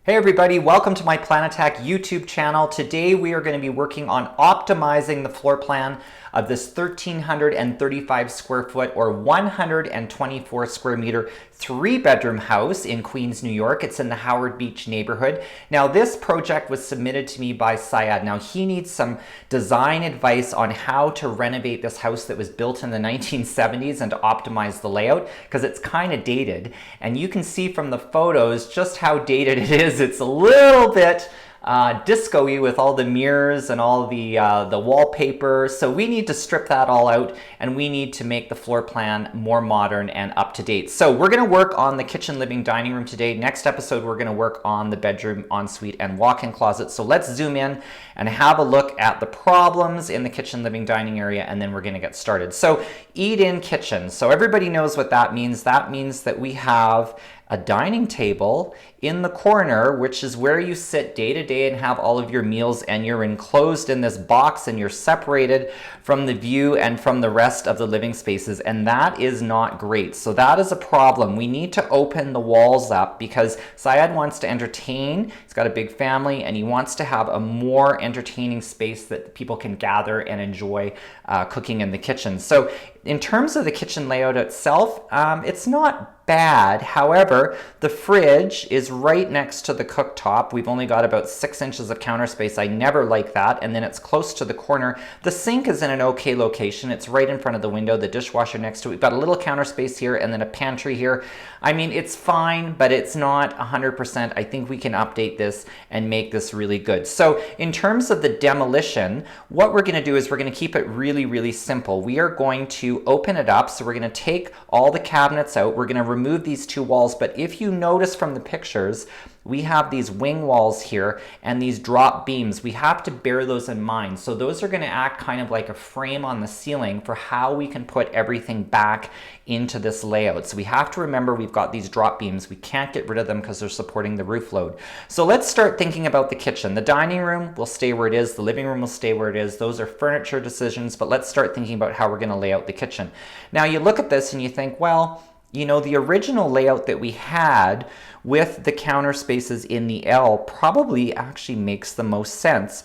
Hey everybody, welcome to my Plan Attack YouTube channel. Today we are going to be working on optimizing the floor plan of this 1,335 square foot or 124 square meter 3-bedroom house in Queens, New York. It's in the Howard Beach neighborhood. Now this project was submitted to me by Syed. Now he needs some design advice on how to renovate this house that was built in the 1970s and to optimize the layout because it's kind of dated. And you can see from the photos just how dated it is. It's a little bit disco-y with all the mirrors and all the wallpaper. So we need to strip that all out and we need to make the floor plan more modern and up to date. So we're going to work on the kitchen, living, dining room today. Next episode, we're going to work on the bedroom, ensuite, and walk-in closet. So let's zoom in and have a look at the problems in the kitchen, living, dining area, and then we're going to get started. So eat-in kitchen. So everybody knows what that means. That means that we have a dining table in the corner, which is where you sit day to day and have all of your meals, and you're enclosed in this box and you're separated from the view and from the rest of the living spaces, and that is not great. So that is a problem. We need to open the walls up because Syed wants to entertain. He's got a big family and he wants to have a more entertaining space that people can gather and enjoy cooking in the kitchen. So in terms of the kitchen layout itself, it's not bad. However, the fridge is right next to the cooktop. We've only got about 6 inches of counter space. I never like that. And then it's close to the corner. The sink is in an okay location. It's right in front of the window, the dishwasher next to it. We've got a little counter space here and then a pantry here. I mean, it's fine, but it's not 100%. I think we can update this and make this really good. So in terms of the demolition, what we're going to do is we're going to keep it really, really simple. We are going to open it up. So we're going to take all the cabinets out. We're going to remove these two walls. But if you notice from the pictures, we have these wing walls here and these drop beams. We have to bear those in mind. So those are going to act kind of like a frame on the ceiling for how we can put everything back into this layout. So we have to remember we've got these drop beams. We can't get rid of them because they're supporting the roof load. So let's start thinking about the kitchen. The dining room will stay where it is. The living room will stay where it is. Those are furniture decisions, but let's start thinking about how we're going to lay out the kitchen. Now you look at this and you think, well, you know, the original layout that we had with the counter spaces in the L probably actually makes the most sense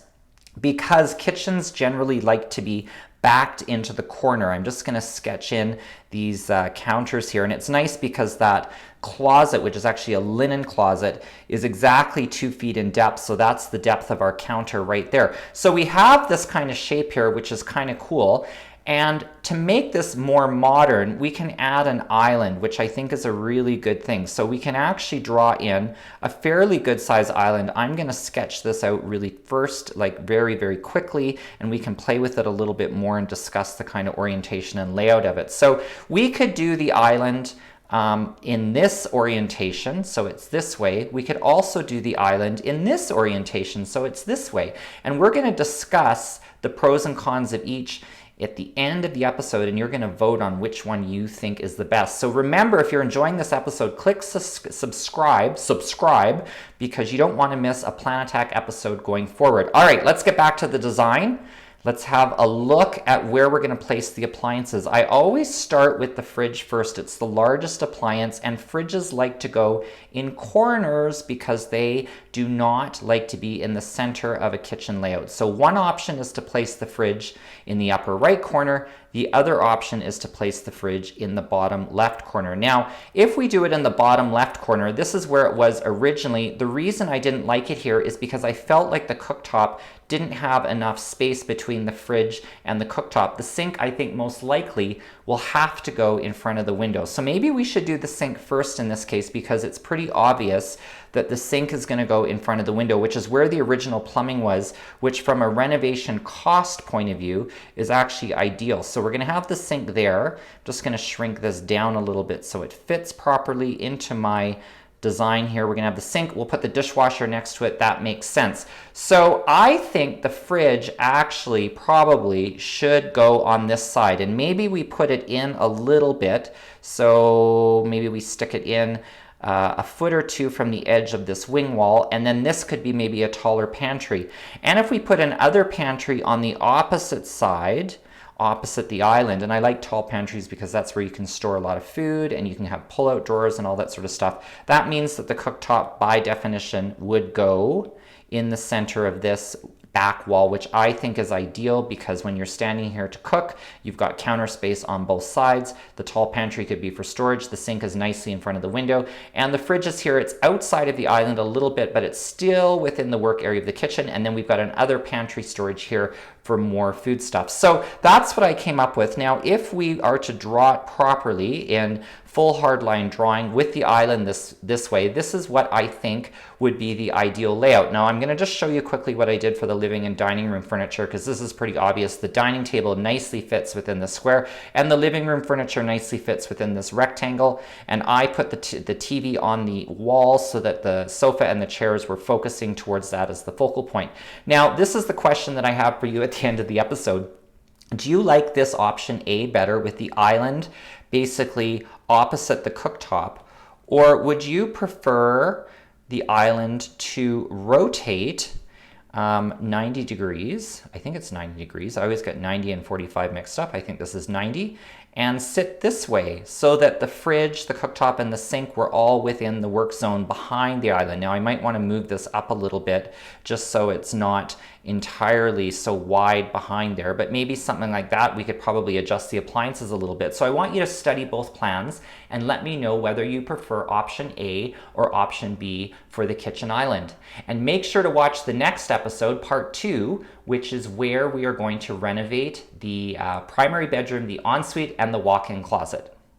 because kitchens generally like to be backed into the corner. I'm just going to sketch in these counters here, and it's nice because that closet, which is actually a linen closet, is exactly 2 feet in depth. So that's the depth of our counter right there. So we have this kind of shape here, which is kind of cool. And to make this more modern, we can add an island, which I think is a really good thing. So we can actually draw in a fairly good size island. I'm going to sketch this out really first, like very, very quickly, and we can play with it a little bit more and discuss the kind of orientation and layout of it. So we could do the island in this orientation, so it's this way. We could also do the island in this orientation, so it's this way. And we're going to discuss the pros and cons of each at the end of the episode, and you're going to vote on which one you think is the best. So remember, if you're enjoying this episode, click subscribe, because you don't want to miss a Plan Attack episode going forward. All right, let's get back to the design. Let's have a look at where we're going to place the appliances. I always start with the fridge first. It's the largest appliance, and fridges like to go in corners because they do not like to be in the center of a kitchen layout. So one option is to place the fridge in the upper right corner. The other option is to place the fridge in the bottom left corner. Now, if we do it in the bottom left corner, this is where it was originally. The reason I didn't like it here is because I felt like the cooktop didn't have enough space between the fridge and the cooktop. The sink, I think, most likely will have to go in front of the window. So maybe we should do the sink first in this case because it's pretty obvious that the sink is going to go in front of the window, which is where the original plumbing was, which from a renovation cost point of view is actually ideal. So we're going to have the sink there. I'm just going to shrink this down a little bit so it fits properly into my design here. We're going to have the sink. We'll put the dishwasher next to it. That makes sense. So I think the fridge actually probably should go on this side, and maybe we put it in a little bit. So maybe we stick it in a foot or two from the edge of this wing wall, and then this could be maybe a taller pantry. And if we put another pantry on the opposite side, opposite the island. And I like tall pantries because that's where you can store a lot of food and you can have pull-out drawers and all that sort of stuff. That means that the cooktop, by definition, would go in the center of this back wall, which I think is ideal because when you're standing here to cook, you've got counter space on both sides. The tall pantry could be for storage. The sink is nicely in front of the window. And the fridge is here. It's outside of the island a little bit, but it's still within the work area of the kitchen. And then we've got another pantry storage here for more food stuff. So that's what I came up with. Now, if we are to draw it properly in full hardline drawing with the island this way, this is what I think would be the ideal layout. Now, I'm going to just show you quickly what I did for the living and dining room furniture because this is pretty obvious. The dining table nicely fits within the square and the living room furniture nicely fits within this rectangle. And I put the TV on the wall so that the sofa and the chairs were focusing towards that as the focal point. Now, this is the question that I have for you at the end of the episode. Do you like this option A better with the island basically opposite the cooktop, or would you prefer the island to rotate 90 degrees? I think it's 90 degrees. I always get 90 and 45 mixed up. I think this is 90. And sit this way so that the fridge, the cooktop, and the sink were all within the work zone behind the island. Now I might want to move this up a little bit just so it's not entirely so wide behind there, but maybe something like that. We could probably adjust the appliances a little bit. So I want you to study both plans and let me know whether you prefer option A or option B for the kitchen island. And make sure to watch the next episode, part 2, which is where we are going to renovate the primary bedroom, the ensuite, and the walk-in closet.